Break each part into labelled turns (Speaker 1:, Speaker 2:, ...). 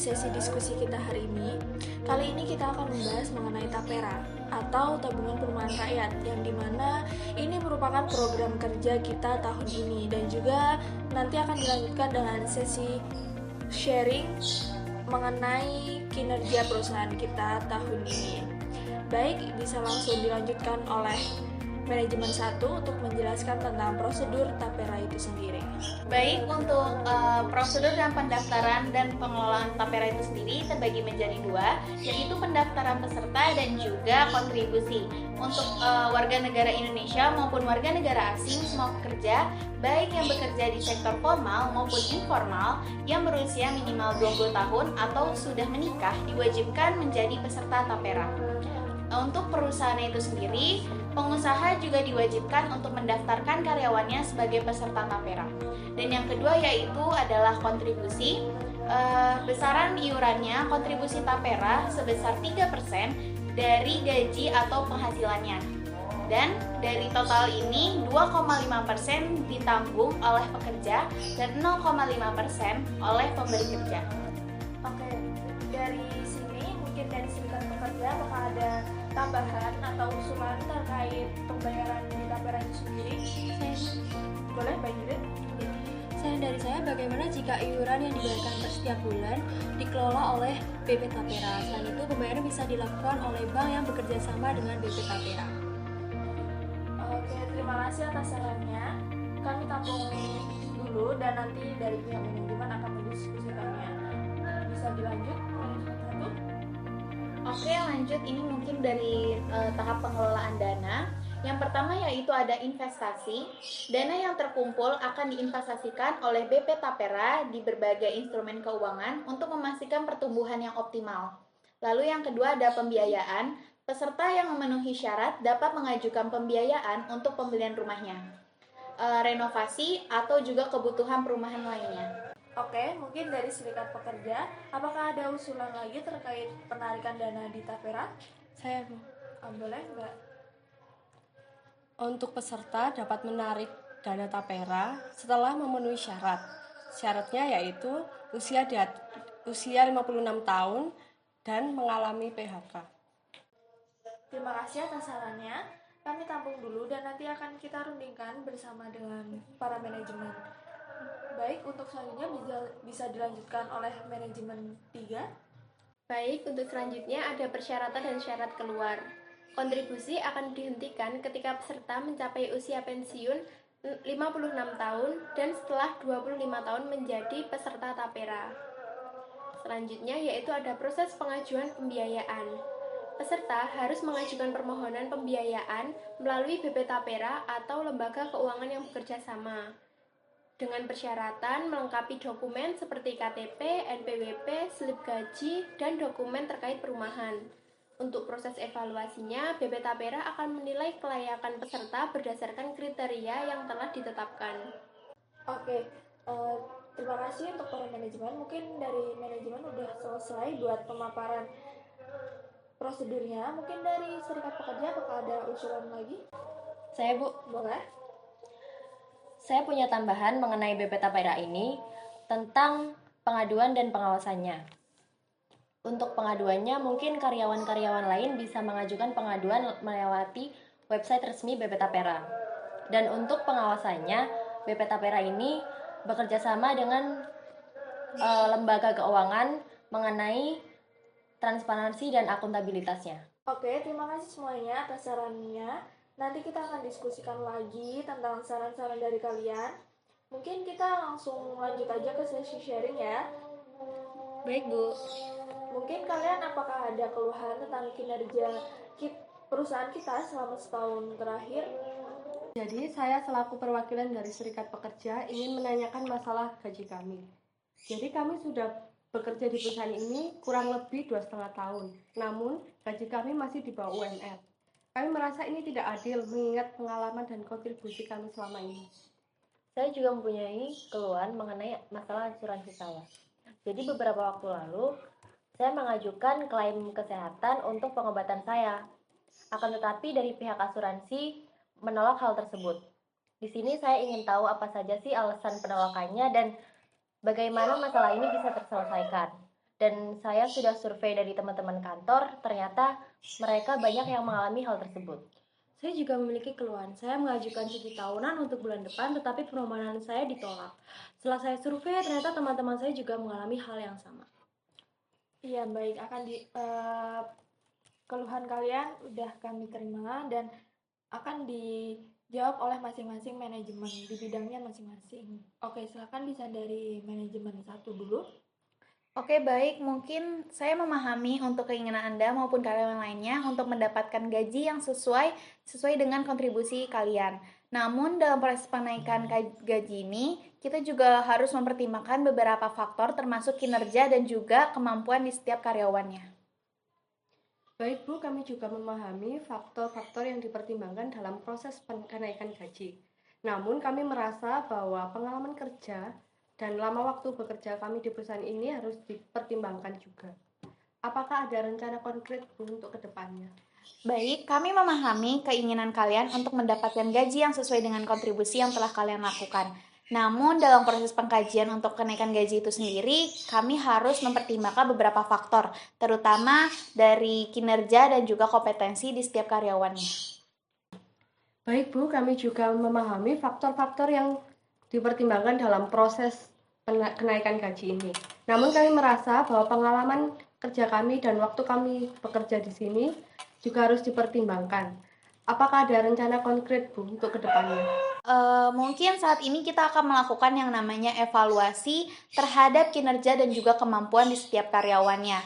Speaker 1: sesi diskusi kita hari ini. Kali ini kita akan membahas mengenai Tapera atau Tabungan Perumahan Rakyat, yang dimana ini merupakan program kerja kita tahun ini, dan juga nanti akan dilanjutkan dengan sesi sharing mengenai kinerja perusahaan kita tahun ini. Baik, bisa langsung dilanjutkan oleh manajemen 1 untuk menjelaskan tentang prosedur Tapera itu sendiri.
Speaker 2: Baik, untuk prosedur dan pendaftaran dan pengelolaan Tapera itu sendiri terbagi menjadi dua, yaitu pendaftaran peserta dan juga kontribusi. Untuk warga negara Indonesia maupun warga negara asing semua pekerja, baik yang bekerja di sektor formal maupun informal yang berusia minimal 20 tahun atau sudah menikah diwajibkan menjadi peserta Tapera. Untuk perusahaannya itu sendiri, pengusaha juga diwajibkan untuk mendaftarkan karyawannya sebagai peserta Tapera. Dan yang kedua yaitu adalah kontribusi. Besaran iurannya kontribusi Tapera sebesar 3% dari gaji atau penghasilannya. Dan dari total ini 2,5% ditanggung oleh pekerja dan 0,5% oleh pemberi kerja.
Speaker 1: Oke, dari sini mungkin dari serikat pekerja apakah ada tambahan atau usulan terkait pembayaran di Tapera itu sendiri? Boleh, Mbak Judit?
Speaker 3: Saran dari saya, bagaimana jika iuran yang dibayarkan per setiap bulan dikelola oleh BP Tapera? Selain itu, pembayaran bisa dilakukan oleh bank yang bekerja sama dengan BP Tapera.
Speaker 1: Oke, terima kasih atas sarannya. Kami tampung dulu dan nanti dari pihak manajemen akan mendiskusikannya. Bisa dilanjut? Satu.
Speaker 2: Oke, lanjut. Ini mungkin dari tahap pengelolaan dana. Yang pertama yaitu ada investasi. Dana yang terkumpul akan diinvestasikan oleh BP Tapera di berbagai instrumen keuangan untuk memastikan pertumbuhan yang optimal. Lalu yang kedua ada pembiayaan. Peserta yang memenuhi syarat dapat mengajukan pembiayaan untuk pembelian rumahnya, renovasi atau juga kebutuhan perumahan lainnya.
Speaker 1: Oke, mungkin dari serikat pekerja, apakah ada usulan lagi terkait penarikan dana di Tapera?
Speaker 3: Saya, Bu.
Speaker 1: Boleh, Mbak?
Speaker 3: Untuk peserta dapat menarik dana Tapera setelah memenuhi syarat. Syaratnya yaitu usia 56 tahun dan mengalami PHK.
Speaker 1: Terima kasih atas sarannya. Kami tampung dulu dan nanti akan kita rundingkan bersama dengan para manajemen. Baik, untuk selanjutnya bisa dilanjutkan oleh manajemen 3.
Speaker 4: Baik, untuk selanjutnya ada persyaratan dan syarat keluar. Kontribusi akan dihentikan ketika peserta mencapai usia pensiun 56 tahun dan setelah 25 tahun menjadi peserta Tapera. Selanjutnya yaitu ada proses pengajuan pembiayaan. Peserta harus mengajukan permohonan pembiayaan melalui BP Tapera atau lembaga keuangan yang bekerja sama, dengan persyaratan melengkapi dokumen seperti KTP, NPWP, slip gaji, dan dokumen terkait perumahan. Untuk proses evaluasinya, BP Tapera akan menilai kelayakan peserta berdasarkan kriteria yang telah ditetapkan.
Speaker 1: Oke, terima kasih untuk para manajemen. Mungkin dari manajemen udah selesai buat pemaparan prosedurnya. Mungkin dari serikat pekerja apakah ada usulan lagi?
Speaker 5: Saya, Bu.
Speaker 1: Boleh.
Speaker 5: Saya punya tambahan mengenai BP Tapera ini tentang pengaduan dan pengawasannya. Untuk pengaduannya, mungkin karyawan-karyawan lain bisa mengajukan pengaduan melewati website resmi BP Tapera. Dan untuk pengawasannya, BP Tapera ini bekerja sama dengan lembaga keuangan mengenai transparansi dan akuntabilitasnya.
Speaker 1: Oke, terima kasih semuanya atas sarannya. Nanti kita akan diskusikan lagi tentang saran-saran dari kalian. Mungkin kita langsung lanjut aja ke sesi sharing ya.
Speaker 5: Baik, Bu.
Speaker 1: Mungkin kalian apakah ada keluhan tentang kinerja perusahaan kita selama setahun terakhir?
Speaker 3: Jadi, saya selaku perwakilan dari serikat pekerja ingin menanyakan masalah gaji kami. Jadi, kami sudah bekerja di perusahaan ini kurang lebih 2,5 tahun. Namun, gaji kami masih di bawah UMR. Kami merasa ini tidak adil mengingat pengalaman dan kontribusi kami selama ini.
Speaker 5: Saya juga mempunyai keluhan mengenai masalah asuransi saya. Jadi beberapa waktu lalu, saya mengajukan klaim kesehatan untuk pengobatan saya. Akan tetapi dari pihak asuransi menolak hal tersebut. Di sini saya ingin tahu apa saja sih alasan penolakannya dan bagaimana masalah ini bisa terselesaikan. Dan saya sudah survei dari teman-teman kantor, ternyata mereka banyak yang mengalami hal tersebut.
Speaker 3: Saya juga memiliki keluhan. Saya mengajukan cuti tahunan untuk bulan depan, tetapi permohonan saya ditolak. Setelah saya survei, ternyata teman-teman saya juga mengalami hal yang sama.
Speaker 1: Iya, baik. Keluhan kalian udah kami terima dan akan dijawab oleh masing-masing manajemen di bidangnya masing-masing. Oke, silakan bisa dari manajemen satu dulu.
Speaker 2: Oke, baik. Mungkin saya memahami untuk keinginan Anda maupun karyawan lainnya untuk mendapatkan gaji yang sesuai dengan kontribusi kalian. Namun, dalam proses penaikan gaji ini, kita juga harus mempertimbangkan beberapa faktor termasuk kinerja dan juga kemampuan di setiap karyawannya.
Speaker 3: Baik Bu, kami juga memahami faktor-faktor yang dipertimbangkan dalam proses kenaikan gaji. Namun kami merasa bahwa pengalaman kerja dan lama waktu bekerja kami di perusahaan ini harus dipertimbangkan juga. Apakah ada rencana konkret Bu untuk kedepannya?
Speaker 2: Baik, kami memahami keinginan kalian untuk mendapatkan gaji yang sesuai dengan kontribusi yang telah kalian lakukan. Namun, dalam proses pengkajian untuk kenaikan gaji itu sendiri, kami harus mempertimbangkan beberapa faktor, terutama dari kinerja dan juga kompetensi di setiap karyawannya.
Speaker 3: Baik Bu, kami juga memahami faktor-faktor yang dipertimbangkan dalam proses kenaikan gaji ini. Namun kami merasa bahwa pengalaman kerja kami dan waktu kami bekerja di sini juga harus dipertimbangkan. Apakah ada rencana konkret Bu untuk kedepannya?
Speaker 2: Mungkin saat ini kita akan melakukan yang namanya evaluasi terhadap kinerja dan juga kemampuan di setiap karyawannya.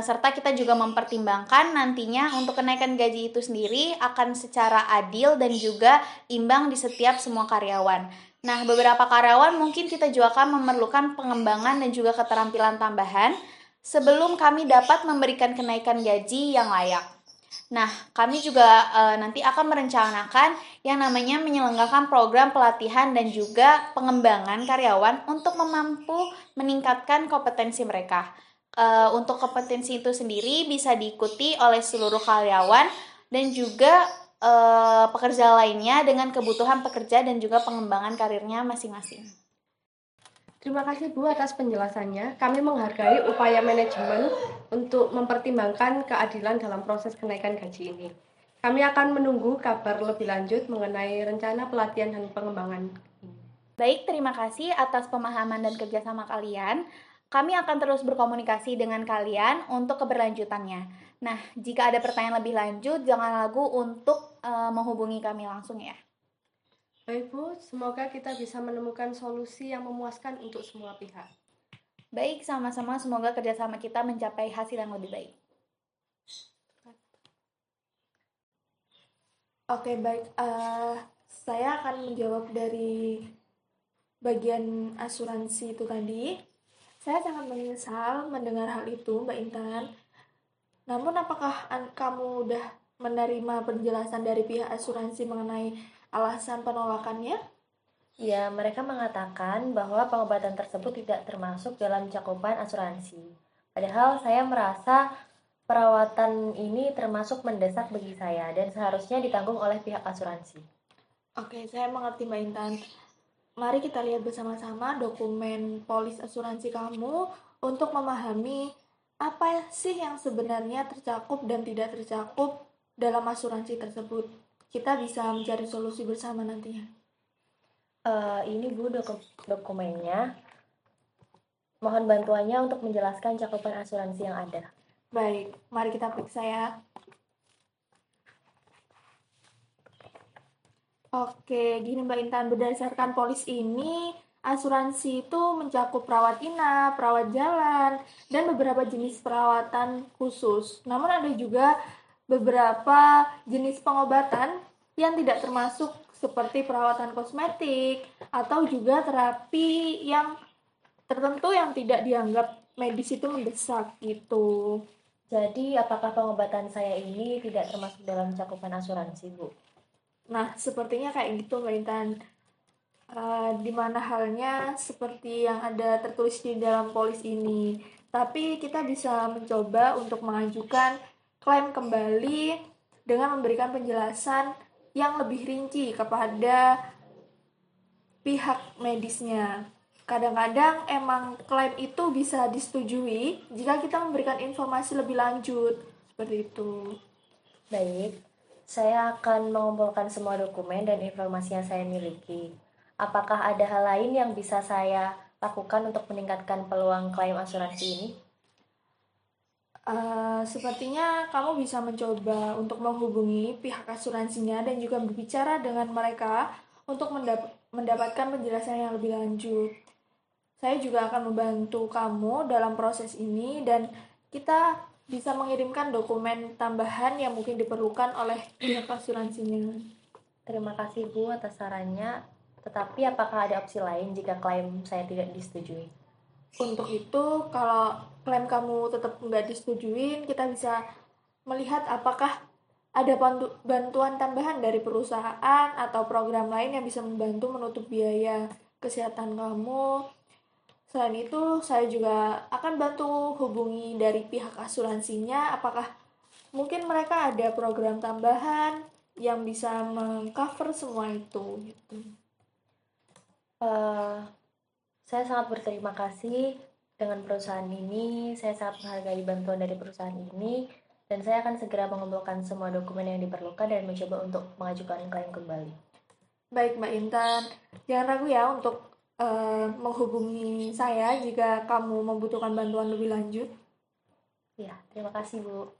Speaker 2: Serta kita juga mempertimbangkan nantinya untuk kenaikan gaji itu sendiri akan secara adil dan juga imbang di setiap semua karyawan. Nah, beberapa karyawan mungkin kita juga akan memerlukan pengembangan dan juga keterampilan tambahan sebelum kami dapat memberikan kenaikan gaji yang layak. Nah, kami juga nanti akan merencanakan yang namanya menyelenggarakan program pelatihan dan juga pengembangan karyawan untuk mampu meningkatkan kompetensi mereka. Untuk kompetensi itu sendiri bisa diikuti oleh seluruh karyawan dan juga pekerja lainnya dengan kebutuhan pekerja dan juga pengembangan karirnya masing-masing.
Speaker 3: Terima kasih Bu atas penjelasannya. Kami menghargai upaya manajemen untuk mempertimbangkan keadilan dalam proses kenaikan gaji ini. Kami akan menunggu kabar lebih lanjut mengenai rencana pelatihan dan pengembangan ini.
Speaker 2: Baik, terima kasih atas pemahaman dan kerjasama kalian. Kami akan terus berkomunikasi dengan kalian untuk keberlanjutannya. Nah, jika ada pertanyaan lebih lanjut, jangan ragu untuk menghubungi kami langsung ya.
Speaker 3: Baik Bu, semoga kita bisa menemukan solusi yang memuaskan untuk semua pihak.
Speaker 2: Baik, sama-sama semoga kerjasama kita mencapai hasil yang lebih baik.
Speaker 1: Oke, baik. Saya akan menjawab dari bagian asuransi itu tadi. Saya sangat menyesal mendengar hal itu, Mbak Intan. Namun, apakah kamu udah menerima penjelasan dari pihak asuransi mengenai alasan penolakannya?
Speaker 5: Ya, mereka mengatakan bahwa pengobatan tersebut tidak termasuk dalam cakupan asuransi. Padahal saya merasa perawatan ini termasuk mendesak bagi saya dan seharusnya ditanggung oleh pihak asuransi.
Speaker 1: Oke, saya mengerti Mbak Intan. Mari kita lihat bersama-sama dokumen polis asuransi kamu untuk memahami apa sih yang sebenarnya tercakup dan tidak tercakup dalam asuransi tersebut. Kita bisa mencari solusi bersama nantinya.
Speaker 5: Ini Bu dokumennya. Mohon bantuannya untuk menjelaskan cakupan asuransi yang ada.
Speaker 1: Baik, mari kita periksa ya. Oke, gini Mbak Intan, berdasarkan polis ini, asuransi itu mencakup perawat inap, perawat jalan, dan beberapa jenis perawatan khusus. Namun ada juga beberapa jenis pengobatan yang tidak termasuk seperti perawatan kosmetik atau juga terapi yang tertentu yang tidak dianggap medis itu mendesak gitu.
Speaker 5: Jadi, apakah pengobatan saya ini tidak termasuk dalam cakupan asuransi, Bu?
Speaker 1: Nah, sepertinya kayak gitu Mbak Intan. Di mana halnya seperti yang ada tertulis di dalam polis ini. Tapi kita bisa mencoba untuk mengajukan klaim kembali dengan memberikan penjelasan yang lebih rinci kepada pihak medisnya. Kadang-kadang emang klaim itu bisa disetujui jika kita memberikan informasi lebih lanjut, seperti itu.
Speaker 5: Baik, saya akan mengumpulkan semua dokumen dan informasi yang saya miliki. Apakah ada hal lain yang bisa saya lakukan untuk meningkatkan peluang klaim asuransi ini?
Speaker 1: Sepertinya kamu bisa mencoba untuk menghubungi pihak asuransinya dan juga berbicara dengan mereka untuk mendapatkan penjelasan yang lebih lanjut. Saya juga akan membantu kamu dalam proses ini dan kita bisa mengirimkan dokumen tambahan yang mungkin diperlukan oleh pihak asuransinya.
Speaker 5: Terima kasih Bu atas sarannya. Tetapi apakah ada opsi lain jika klaim saya tidak disetujui?
Speaker 1: Untuk itu, kalau klaim kamu tetap nggak disetujuin, kita bisa melihat apakah ada bantuan tambahan dari perusahaan atau program lain yang bisa membantu menutup biaya kesehatan kamu. Selain itu, saya juga akan bantu hubungi dari pihak asuransinya apakah mungkin mereka ada program tambahan yang bisa mengcover semua itu gitu.
Speaker 5: Saya sangat berterima kasih dengan perusahaan ini. Saya sangat menghargai bantuan dari perusahaan ini, dan saya akan segera mengumpulkan semua dokumen yang diperlukan dan mencoba untuk mengajukan klaim kembali.
Speaker 1: Baik Mbak Intan, jangan ragu ya untuk menghubungi saya jika kamu membutuhkan bantuan lebih lanjut.
Speaker 5: Ya, terima kasih Bu.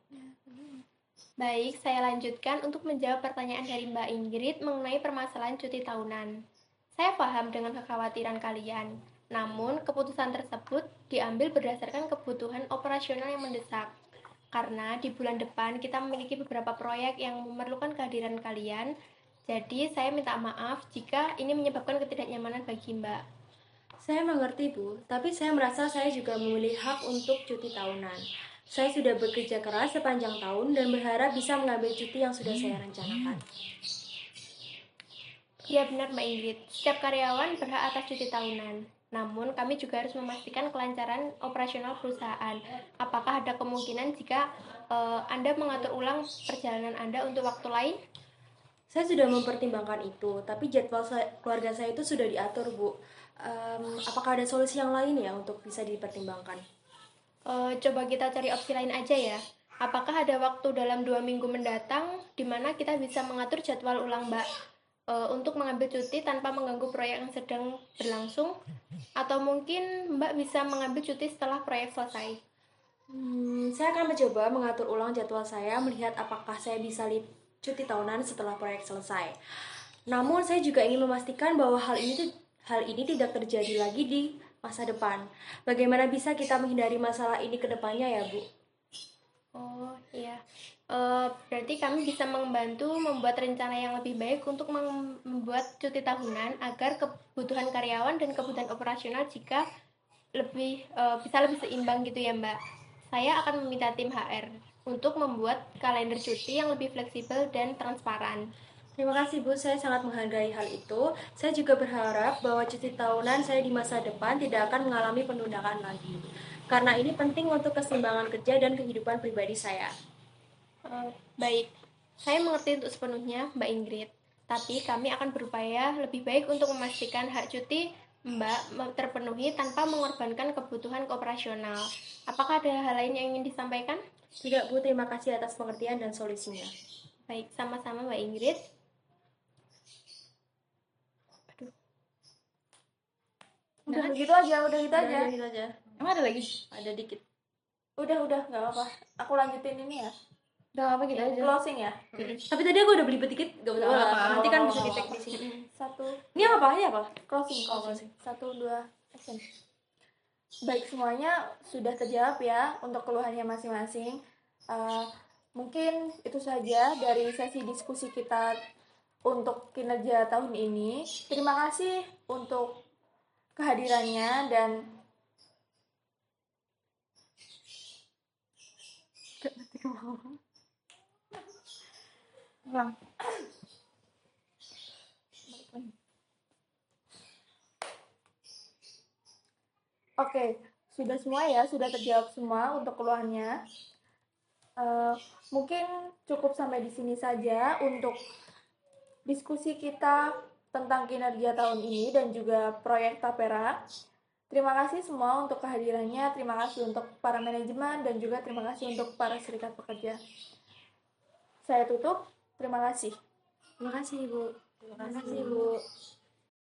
Speaker 4: Baik, saya lanjutkan untuk menjawab pertanyaan dari Mbak Ingrid mengenai permasalahan cuti tahunan. Saya paham dengan kekhawatiran kalian, namun keputusan tersebut diambil berdasarkan kebutuhan operasional yang mendesak. Karena di bulan depan kita memiliki beberapa proyek yang memerlukan kehadiran kalian, jadi saya minta maaf jika ini menyebabkan ketidaknyamanan bagi Mbak.
Speaker 6: Saya mengerti, Bu, tapi saya merasa saya juga memiliki hak untuk cuti tahunan. Saya sudah bekerja keras sepanjang tahun dan berharap bisa mengambil cuti yang sudah saya rencanakan.
Speaker 4: Ya benar Mbak Ingrid, setiap karyawan berhak atas cuti tahunan. Namun kami juga harus memastikan kelancaran operasional perusahaan. Apakah ada kemungkinan jika Anda mengatur ulang perjalanan Anda untuk waktu lain?
Speaker 6: Saya sudah mempertimbangkan itu, tapi jadwal keluarga saya itu sudah diatur, Bu. Apakah ada solusi yang lain ya untuk bisa dipertimbangkan?
Speaker 4: Coba kita cari opsi lain aja ya. Apakah ada waktu dalam 2 minggu mendatang di mana kita bisa mengatur jadwal ulang Mbak untuk mengambil cuti tanpa mengganggu proyek yang sedang berlangsung? Atau mungkin Mbak bisa mengambil cuti setelah proyek selesai?
Speaker 6: Saya akan mencoba mengatur ulang jadwal saya, melihat apakah saya bisa cuti tahunan setelah proyek selesai. Namun saya juga ingin memastikan bahwa hal ini tidak terjadi lagi di masa depan. Bagaimana bisa kita menghindari masalah ini ke depannya ya, Bu?
Speaker 4: Oh iya, berarti kami bisa membantu membuat rencana yang lebih baik untuk membuat cuti tahunan agar kebutuhan karyawan dan kebutuhan operasional jika bisa lebih seimbang gitu ya Mbak. Saya akan meminta tim HR untuk membuat kalender cuti yang lebih fleksibel dan transparan.
Speaker 6: Terima kasih Bu, saya sangat menghargai hal itu. Saya juga berharap bahwa cuti tahunan saya di masa depan tidak akan mengalami penundaan lagi. Karena ini penting untuk keseimbangan kerja dan kehidupan pribadi saya.
Speaker 4: Baik, saya mengerti untuk sepenuhnya Mbak Ingrid. Tapi kami akan berupaya lebih baik untuk memastikan hak cuti Mbak terpenuhi tanpa mengorbankan kebutuhan operasional. Apakah ada hal lain yang ingin disampaikan?
Speaker 6: Tidak Bu, terima kasih atas pengertian dan solusinya.
Speaker 4: Baik, sama-sama Mbak Ingrid.
Speaker 1: Udah gitu aja.
Speaker 6: Udah gitu aja.
Speaker 2: Emang ada lagi?
Speaker 6: Ada dikit.
Speaker 1: Udah, nggak apa-apa. Aku lanjutin ini ya.
Speaker 2: Udah apa gitu aja.
Speaker 1: Closing ya.
Speaker 6: Tapi tadi aku udah beli dikit, gak usah apa. Nanti kan bisa di-tag di sini.
Speaker 1: Satu.
Speaker 6: Ini apa? Ini apa?
Speaker 1: Closing. 1, 2, action. Baik, semuanya sudah terjawab ya untuk keluhannya masing-masing. Mungkin itu saja dari sesi diskusi kita untuk kinerja tahun ini. Terima kasih untuk kehadirannya dan Oke, sudah semua ya, sudah terjawab semua untuk keluhannya. Mungkin cukup sampai di sini saja untuk diskusi kita tentang kinerja tahun ini dan juga proyek Tapera. Terima kasih semua untuk kehadirannya, terima kasih untuk para manajemen, dan juga terima kasih untuk para serikat pekerja. Saya tutup, terima kasih.
Speaker 6: Terima kasih, Ibu.
Speaker 3: Terima kasih, Bu.